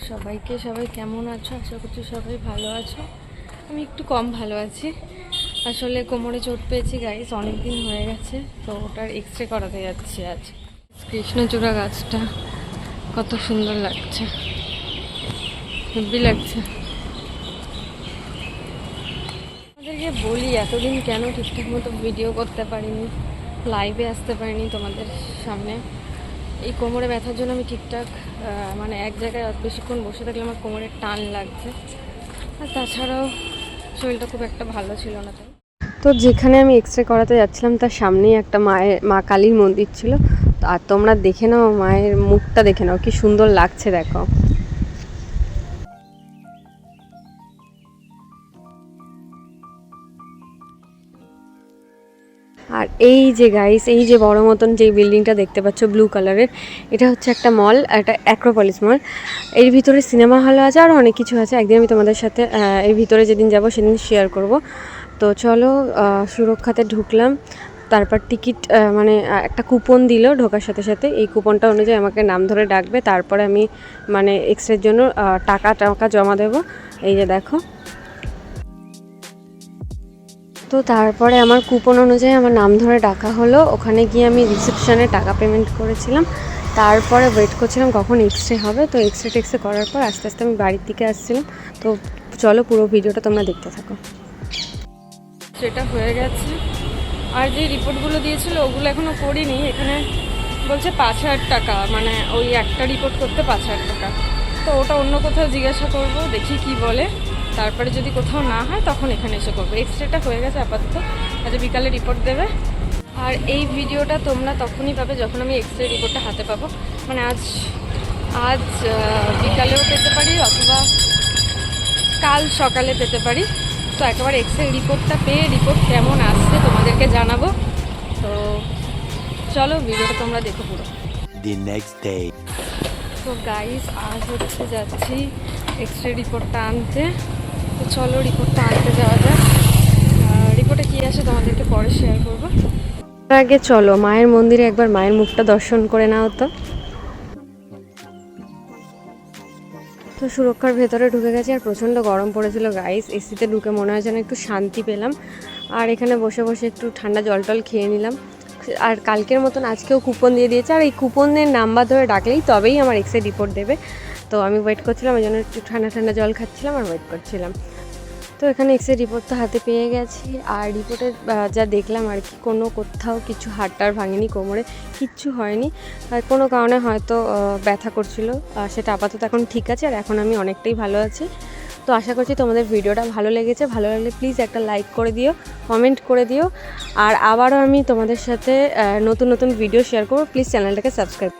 সবাই কেমন আছো? আশা করছি সবাই ভালো আছো। আমি একটু কম ভালো আছি। আসলে কোমরে চোট পেয়েছি গাইস, অনেক দিন হয়ে গেছে, তো ওটার এক্সরে করাতে যাচ্ছি আজ। কৃষ্ণচূড়া গাছটা কত সুন্দর লাগছে, হেব্বি লাগছে। আমাদেরকে বলি এতদিন কেন ঠিকঠাক মতো ভিডিও করতে পারিনি, লাইভে আসতে পারিনি তোমাদের সামনে। এই কোমরে ব্যথার জন্য আমি ঠিকঠাক মানে এক জায়গায় বেশিক্ষণ বসে থাকলে আমার কোমরের টান লাগছে, আর তাছাড়াও শরীরটা খুব একটা ভালো ছিল না। তাই তো যেখানে আমি এক্সরে করাতে যাচ্ছিলাম তার সামনেই একটা মা কালীর মন্দির ছিল। আর তোমরা দেখে নাও, মায়ের মুখটা দেখে নাও, কি সুন্দর লাগছে দেখো। আর এই যে গাইস, এই যে বড় মতন যে বিল্ডিংটা দেখতে পাচ্ছ ব্লু কালারের, এটা হচ্ছে একটা মল, একটা অ্যাক্রোপলিস মল। এর ভিতরে সিনেমা হল আছে, আর অনেক কিছু আছে। একদিন আমি তোমাদের সাথে এর ভিতরে যেদিন যাব সেদিন শেয়ার করব। তো চলো, সুরক্ষাতে ঢুকলাম। তারপর টিকিট মানে একটা কুপন দিল ঢোকার সাথে সাথে। এই কুপনটা অনুযায়ী আমাকে নাম ধরে ডাকবে, তারপরে আমি মানে এক্সরের জন্য টাকা জমা দেবো। এই যে দেখো। তো তারপরে আমার কুপন অনুযায়ী আমার নাম ধরে ডাকা হলো। ওখানে গিয়ে আমি রিসেপশনে টাকা পেমেন্ট করেছিলাম। তারপরে ওয়েট করছিলাম কখন এক্সরে হবে। তো এক্সরে করার পর আস্তে আস্তে আমি বাড়ির দিকে আসছিলাম। তো চলো, পুরো ভিডিওটা তোমরা দেখতে থাকো। সেটা হয়ে গেছে, আর যে রিপোর্টগুলো দিয়েছিল ওগুলো এখনও করিনি। এখানে বলছে 5,000 টাকা, মানে ওই একটা রিপোর্ট করতে 5,000 টাকা। তো ওটা অন্য কোথাও জিজ্ঞাসা করব, দেখি কি বলে। তারপরে যদি কোথাও না হয় তখন এখানে এসে করবো। এক্সরেটা হয়ে গেছে আপাতত, আজ বিকালে রিপোর্ট দেবে। আর এই ভিডিওটা তোমরা তখনই পাবে যখন আমি এক্সরে রিপোর্টটা হাতে পাবো। মানে আজ বিকালেও পেতে পারি, অথবা কাল সকালে পেতে পারি। তো একেবারে এক্সরে রিপোর্টটা পেয়ে রিপোর্ট কেমন আসছে তোমাদেরকে জানাবো। তো চলো, ভিডিওটা তোমরা দেখো পুরো। তো গাইস, আজ হচ্ছে যাচ্ছি এক্সরে রিপোর্টটা আনতে। তো চলো, রিপোর্টটা আনতে যাওয়া যাক। রিপোর্টে কী আসে তোমাদেরকে পরে শেয়ার করবো। তার আগে চলো মায়ের মন্দিরে একবার মায়ের মুখটা দর্শন করে নাও। তো সুরক্ষার ভেতরে ঢুকে গেছি, আর প্রচণ্ড গরম পড়েছিল গাইস। এসিতে ঢুকে মনে হয় যেন একটু শান্তি পেলাম। আর এখানে বসে বসে একটু ঠান্ডা জল টল খেয়ে নিলাম। আর কালকের মতন আজকেও কুপন দিয়ে দিয়েছে, আর এই কুপনের নাম্বার ধরে ডাকলেই তবেই আমার এক্সরে রিপোর্ট দেবে। তো আমি ওয়েট করছিলাম, ওই জন্য একটু ঠান্ডা জল খাচ্ছিলাম আর ওয়েট করছিলাম। তো এখানে এক্সরে রিপোর্ট তো হাতে পেয়ে গেছি। আর রিপোর্টে যা দেখলাম আর কি, কোথাও কিছু হাড়টার ভাঙেনি, কোমরে কিচ্ছু হয়নি। আর কোনো কারণে হয়তো ব্যথা করছিল, সেটা আপাতত এখন ঠিক আছে। আর এখন আমি অনেকটাই ভালো আছি। তো আশা করছি তোমাদের ভিডিওটা ভালো লেগেছে। ভালো লাগলে প্লিজ একটা লাইক করে দিও, কমেন্ট করে দিও। আর আবারও আমি তোমাদের সাথে নতুন ভিডিও শেয়ার করবো। প্লিজ চ্যানেলটাকে সাবস্ক্রাইব